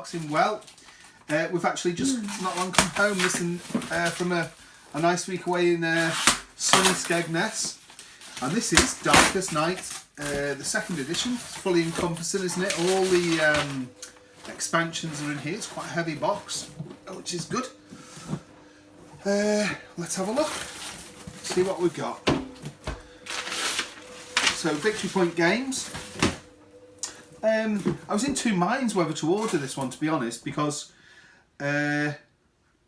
unboxing? Well, we've actually just not long come home from a nice week away in sunny Skegness, and this is Darkest Night, the second edition. It's fully encompassing, isn't it? All the expansions are in here. It's quite a heavy box, which is good. Let's have a look, see what we've got. So, Victory Point Games. I was in two minds whether to order this one, to be honest, because it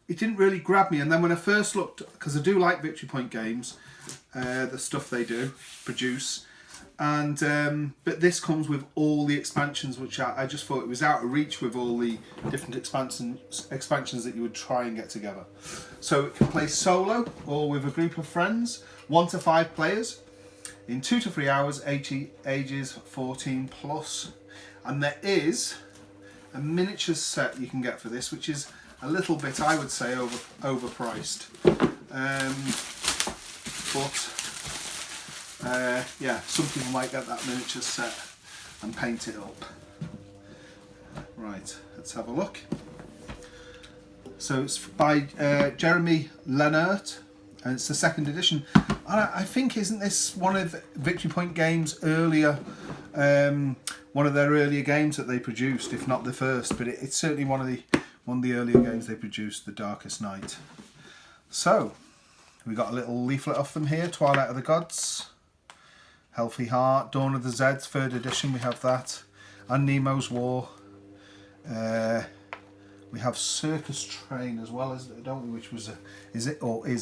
didn't really grab me. And then when I first looked, because I do like Victory Point Games, the stuff they do produce, and but this comes with all the expansions, which I just thought it was out of reach with all the different expansions that you would try and get together. So it can play solo or with a group of friends, 1 to 5 players, in 2 to 3 hours, ages 14 plus. And there is a miniatures set you can get for this, which is a little bit, I would say, overpriced. Yeah, some people might get that miniature set and paint it up. Right, let's have a look. So it's by Jeremy Leonard, and it's the second edition. I think, isn't this one of Victory Point Games' earlier, one of their earlier games that they produced, if not the first, but it's certainly one of the earlier games they produced, The Darkest Night. So we got a little leaflet off them here: Twilight of the Gods, Healthy Heart, Dawn of the Zeds, 3rd edition. We have that, and Nemo's War. We have Circus Train as well, don't we? Which was is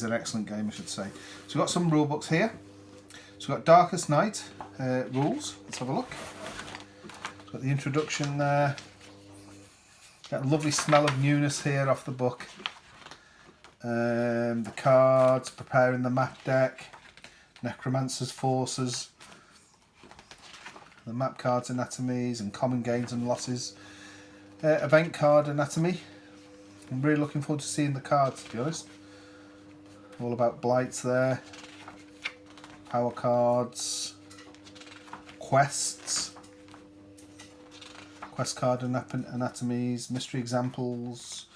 an excellent game, I should say. So we've got some rule books here. So we've got Darkest Night rules. Let's have a look. Got the introduction there. Got a lovely smell of newness here off the book. The cards, preparing the map deck, Necromancer's forces, the map cards anatomies and common gains and losses, event card anatomy. I'm really looking forward to seeing the cards, to be honest. All about blights there, power cards, quests, quest card anatomies, mystery examples,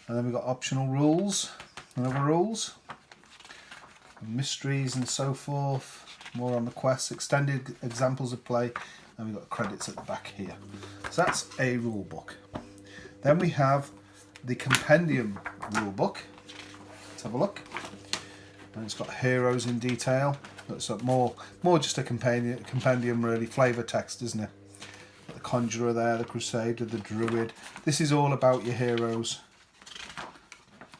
and then we've got optional rules and other rules, mysteries and so forth, more on the quests, extended examples of play, and we've got credits at the back here. So that's a rule book. Then we have the compendium rule book. Let's have a look. And it's got heroes in detail. It's more just a compendium really, flavour text, isn't it? The Conjurer there, the Crusader, the Druid. This is all about your heroes.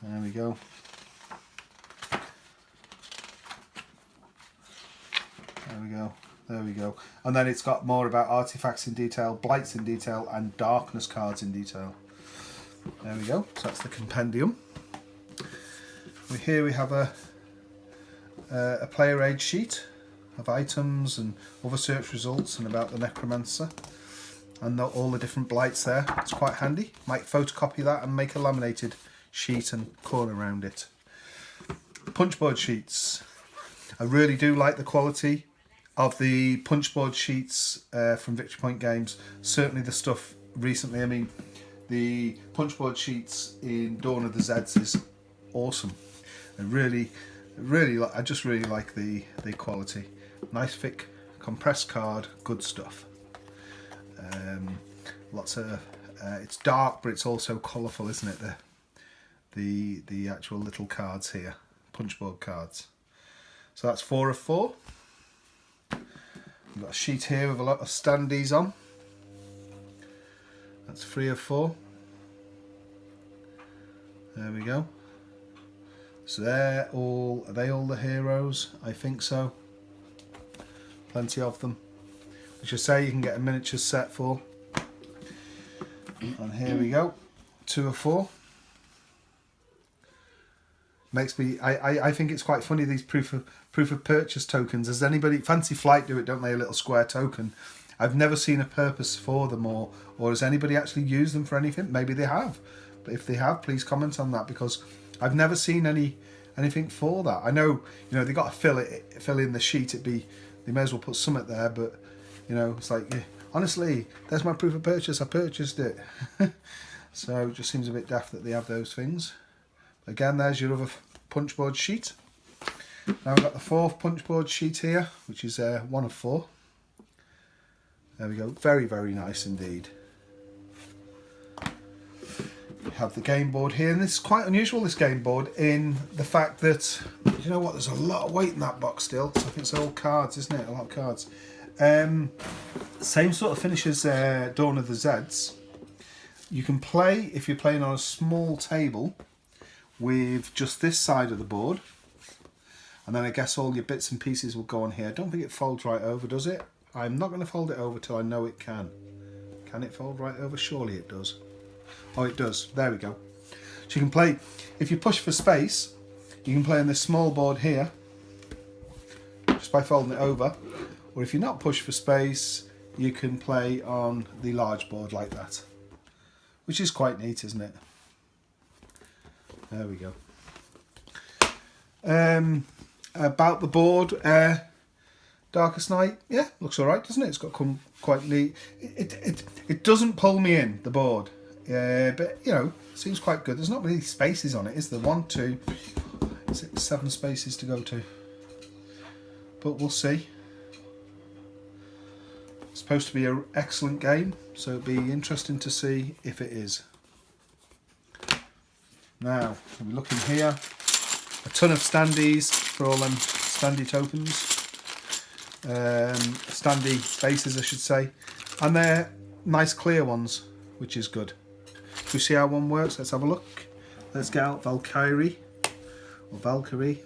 There we go. There we go. There we go. And then it's got more about artifacts in detail, blights in detail, and darkness cards in detail. There we go. So that's the compendium. Here we have a player aid sheet of items and other search results and about the Necromancer. And all the different blights there. It's quite handy. Might photocopy that and make a laminated sheet and corner around it. Punchboard sheets. I really do like the quality of the punchboard sheets from Victory Point Games. Certainly the stuff recently. I mean, the punchboard sheets in Dawn of the Zeds is awesome. I just really like the quality. Nice thick compressed card, good stuff. Lots of it's dark, but it's also colourful, isn't it? The actual little cards here, punchboard cards. So that's 4 of 4. We've got a sheet here with a lot of standees on. That's 3 of 4. There we go. So are they all the heroes? I think so. Plenty of them. Which I say you can get a miniature set for. And here we go. 2 of 4. Makes me. I think it's quite funny, these proof of purchase tokens. Does anybody, Fancy Flight do it, don't they? A little square token. I've never seen a purpose for them, or has anybody actually used them for anything? Maybe they have, but if they have, please comment on that, because I've never seen anything for that. I know, they got to fill in the sheet. They may as well put something there, but it's like, honestly, there's my proof of purchase. I purchased it. So it just seems a bit daft that they have those things. Again, there's your other punchboard sheet. Now we've got the fourth punchboard sheet here, which is 1 of 4. There we go. Very, very nice indeed. We have the game board here, and this is quite unusual, this game board, in the fact that, you know what, there's a lot of weight in that box still. So I think it's all cards, isn't it? A lot of cards. Same sort of finish as Dawn of the Zeds. You can play, if you're playing on a small table, with just this side of the board. And then I guess all your bits and pieces will go on here. I don't think it folds right over, does it? I'm not going to fold it over till I know it can. Can it fold right over? Surely it does. Oh, it does. There we go. So you can play, if you push for space, you can play on this small board here, just by folding it over. Or if you're not pushed for space, you can play on the large board like that. Which is quite neat, isn't it? There we go. About the board, Darkest Night, yeah, looks alright, doesn't it? It's got come quite neat. It doesn't pull me in, the board. But, you know, seems quite good. There's not really spaces on it, is there? 1, 2, 6, 7 spaces to go to. But we'll see. It's supposed to be an excellent game, so it'll be interesting to see if it is. Now, we're looking here. A ton of standees for all them standee tokens. Standee bases, I should say. And they're nice clear ones, which is good. Do you see how one works? Let's have a look. Let's get out Valkyrie, or Valkyrie,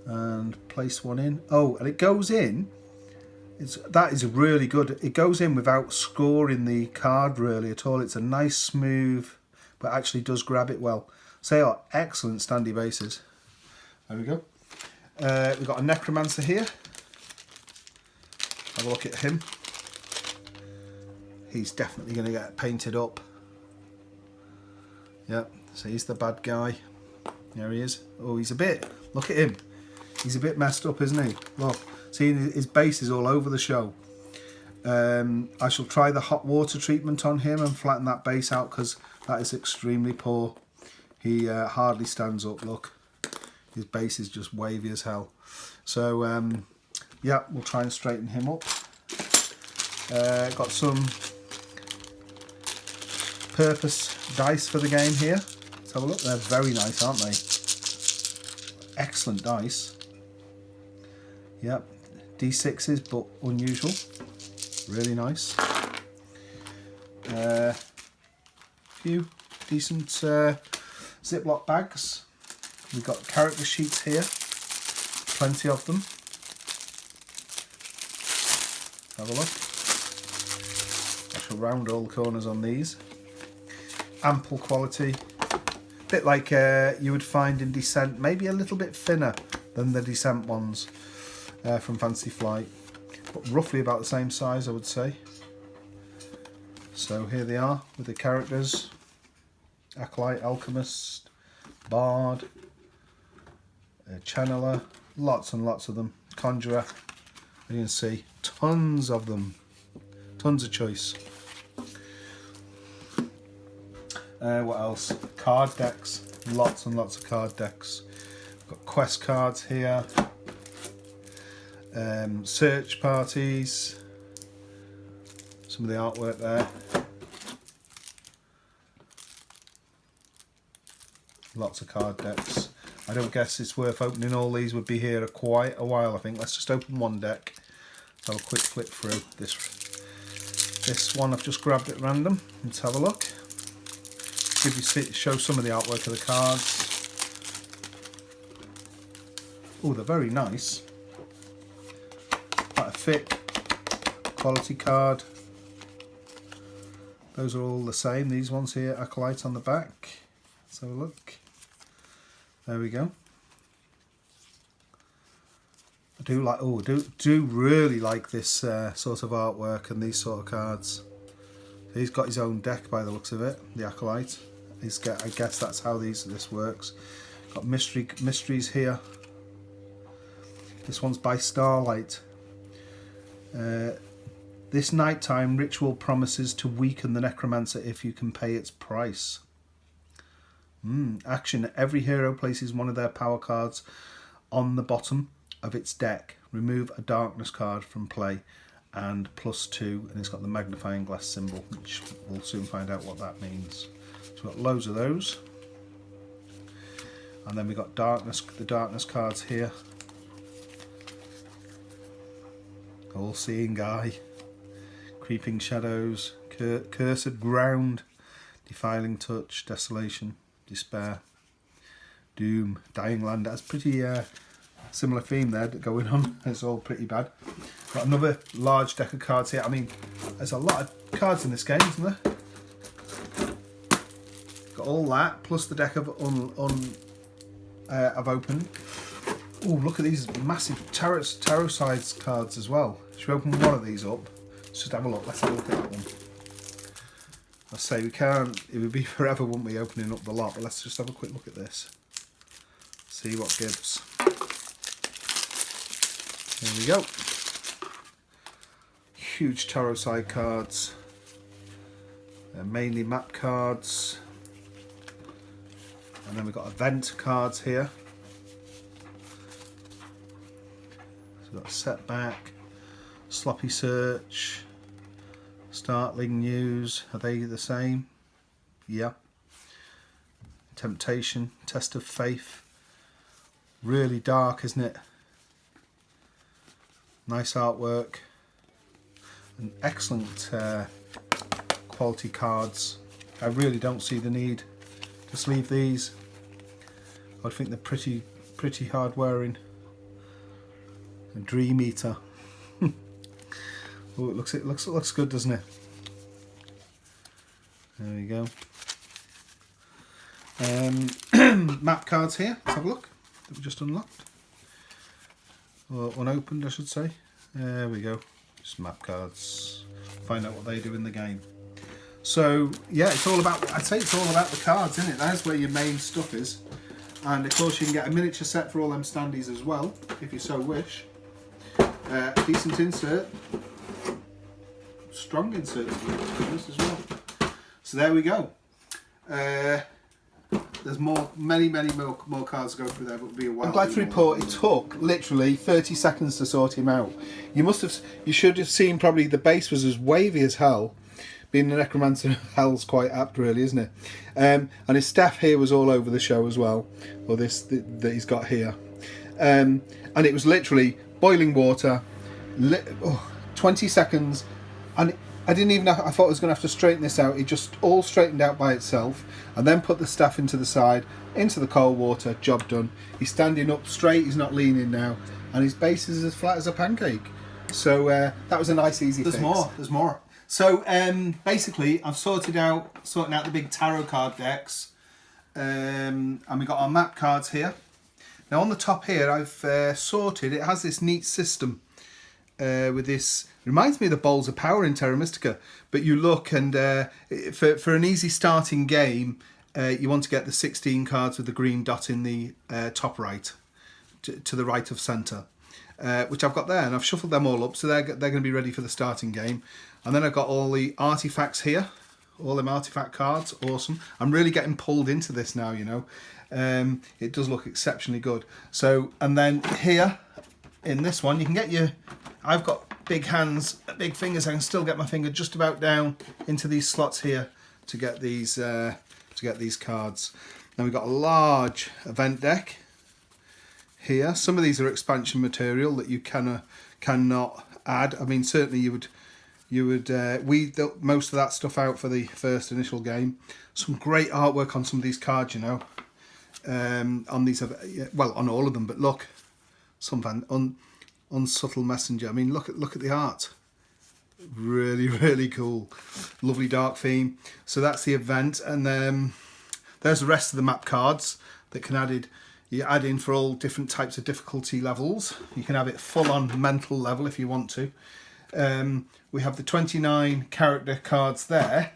and place one in. Oh, and it goes in. That is really good. It goes in without scoring the card really at all. It's a nice smooth, but actually does grab it well. So they are excellent standee bases. There we go. We've got a Necromancer here. Have a look at him. He's definitely going to get painted up. Yep, so he's the bad guy. There he is. Oh, he's a bit, look at him. He's a bit messed up, isn't he? Look, see, his base is all over the show. I shall try the hot water treatment on him and flatten that base out because that is extremely poor. He hardly stands up, look. His base is just wavy as hell. So, yeah, we'll try and straighten him up. Got some purpose dice for the game here. Let's have a look. They're very nice, aren't they? Excellent dice. Yep, D6s, but unusual. Really nice. Few decent Ziploc bags. We've got character sheets here. Plenty of them. Have a look. I shall round all the corners on these. Ample quality. Bit like you would find in Descent. Maybe a little bit thinner than the Descent ones from Fantasy Flight. But roughly about the same size, I would say. So here they are with the characters. Acolyte, Alchemist, Bard, Channeler, lots and lots of them. Conjurer, you can see tons of them, tons of choice. What else? Card decks, lots and lots of card decks. Got quest cards here, search parties, some of the artwork there. Lots of card decks. I don't guess it's worth opening all these. Would be here quite a while, I think. Let's just open one deck. Have a quick flip through this one. I've just grabbed at random. Let's have a look. Give you show some of the artwork of the cards. Oh, they're very nice. Quite a thick quality card. Those are all the same. These ones here, Acolyte on the back. Let's have a look. There we go. I do like, oh, do really like this sort of artwork and these sort of cards. He's got his own deck by the looks of it, the Acolyte. I guess that's how this works. Got mysteries here. This one's by Starlight. This nighttime ritual promises to weaken the Necromancer if you can pay its price. Action. Every hero places one of their power cards on the bottom of its deck. Remove a darkness card from play and +2, and it's got the magnifying glass symbol, which we'll soon find out what that means. So we've got loads of those. And then we've got the darkness cards here. All-seeing eye, creeping shadows, cursed ground, defiling touch, desolation, despair, doom, dying land. That's pretty similar theme there going on. It's all pretty bad. Got another large deck of cards here. I mean, there's a lot of cards in this game, isn't there? Got all that plus the deck of I've opened. Oh, look at these massive tarot sides cards as well. Should we open one of these up? Let's just have a look. Let's have a look at that one. I say we can't. It would be forever, wouldn't we, opening up the lot? But let's just have a quick look at this. See what gives. There we go. Huge tarot side cards. They're mainly map cards. And then we've got event cards here. So we've got setback, sloppy search, startling news. Are they the same? Yeah. Temptation, test of faith. Really dark, isn't it? Nice artwork. And excellent quality cards. I really don't see the need to sleeve these. I think they're pretty hard wearing. A Dream Eater. Oh, it looks good, doesn't it? There we go. Map cards here. Let's have a look. That we just unlocked. Or unopened, I should say. There we go. Just map cards. Find out what they do in the game. So yeah, it's all about. I'd say it's all about the cards, isn't it? That's where your main stuff is. And of course, you can get a miniature set for all them standees as well, if you so wish. Decent insert. Strong insert to be honest as well. So there we go. There's many more cards to go through there, but it'll be a while. I'm glad to report it took literally 30 seconds to sort him out. You should have seen probably the base was as wavy as hell. Being the Necromancer, hell's quite apt, really, isn't it? And his staff here was all over the show as well, or this that he's got here. And it was literally boiling water, 20 seconds, and I didn't even. I thought I was going to have to straighten this out. It just all straightened out by itself, and then put the staff into the side, into the cold water. Job done. He's standing up straight. He's not leaning now, and his base is as flat as a pancake. So that was a nice, easy fix. There's more. So basically, I've sorting out the big tarot card decks, and we got our map cards here. Now on the top here, I've sorted. It has this neat system with this. Reminds me of the Bowls of Power in Terra Mystica. But you look, and for an easy starting game, you want to get the 16 cards with the green dot in the top right, to the right of centre, which I've got there, and I've shuffled them all up, so they're going to be ready for the starting game. And then I've got all the artifacts here, all them artifact cards. Awesome. I'm really getting pulled into this now, you know. It does look exceptionally good. So, and then here in this one, you can get your. I've got big hands, big fingers. I can still get my finger just about down into these slots here to get these cards. Then we've got a large event deck here. Some of these are expansion material that you cannot add. I mean, certainly you would weed most of that stuff out for the first initial game. Some great artwork on some of these cards, you know. On these, well, on all of them. But look, some unsubtle messenger. I mean, look at the art. Really cool. Lovely dark theme. So that's the event, and there's the rest of the map cards that you add in for all different types of difficulty levels. You can have it full on mental level if you want to. We have the 29 character cards there,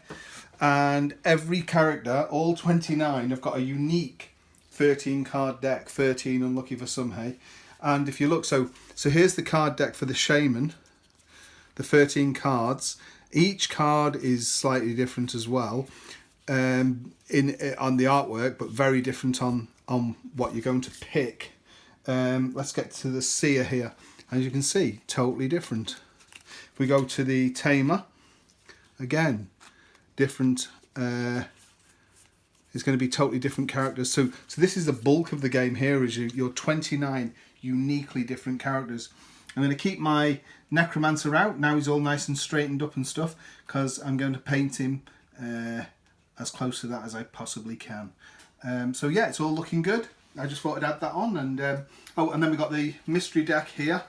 and every character, all 29, have got a unique 13 card deck. 13 unlucky for some, hey. And if you look, so here's the card deck for the shaman. the 13 cards. Each card is slightly different as well on the artwork, but very different on what you're going to pick. Let's get to the seer here. As you can see, totally different. If we go to the tamer, again, different. It's going to be totally different characters. So this is the bulk of the game here, is your 29 uniquely different characters. I'm going to keep my Necromancer out. Now he's all nice and straightened up and stuff, because I'm going to paint him as close to that as I possibly can. So yeah, it's all looking good. I just thought I'd add that on. And oh, and then we've got the mystery deck here.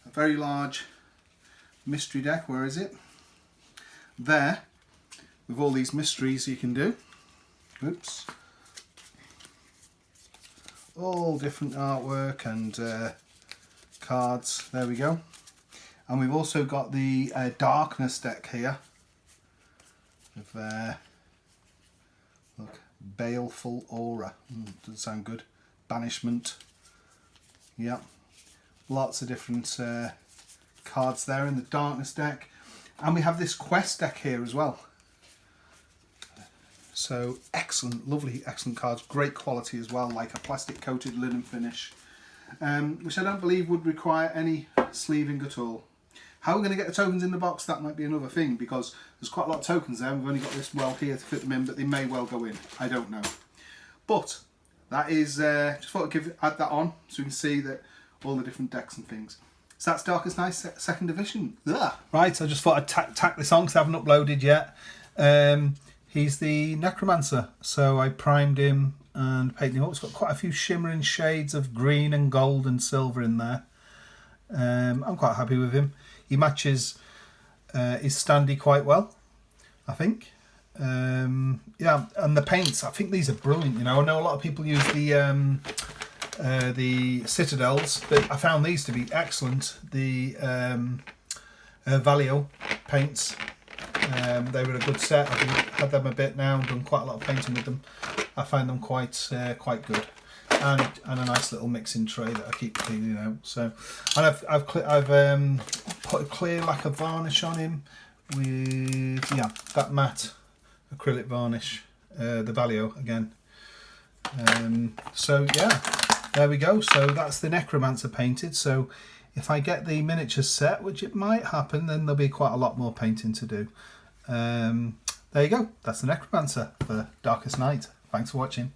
A very large mystery deck. Where is it? There. With all these mysteries you can do. Oops. All different artwork and cards. There we go. And we've also got the darkness deck here. With look, baleful aura. Doesn't sound good. Banishment. Yeah. Lots of different cards there in the darkness deck. And we have this quest deck here as well. So excellent, lovely, excellent cards. Great quality as well, like a plastic coated linen finish, which I don't believe would require any sleeving at all. How we're going to get the tokens in the box, that might be another thing, because there's quite a lot of tokens there. We've only got this well here to fit them in, but they may well go in. I don't know. But that is, just thought I'd add that on so you can see that all the different decks and things. So that's Darkest Night 2nd edition. Ugh. Right, I just thought I'd tack this on because I haven't uploaded yet. He's the Necromancer, so I primed him and painted him up. It's got quite a few shimmering shades of green and gold and silver in there. I'm quite happy with him. He matches his standee quite well, I think. Yeah, and the paints, I think these are brilliant. You know, I know a lot of people use the Citadels, but I found these to be excellent. The Valio paints. They were a good set. I've had them a bit now and done quite a lot of painting with them. I find them quite good, and a nice little mixing tray that I keep cleaning out. So, and I've put a clear lacquer varnish on him with that matte acrylic varnish, the Valio again. So yeah, there we go. So that's the Necromancer painted. So if I get the miniatures set, which it might happen, then there'll be quite a lot more painting to do. There you go. That's the Necromancer for Darkest Night. Thanks for watching.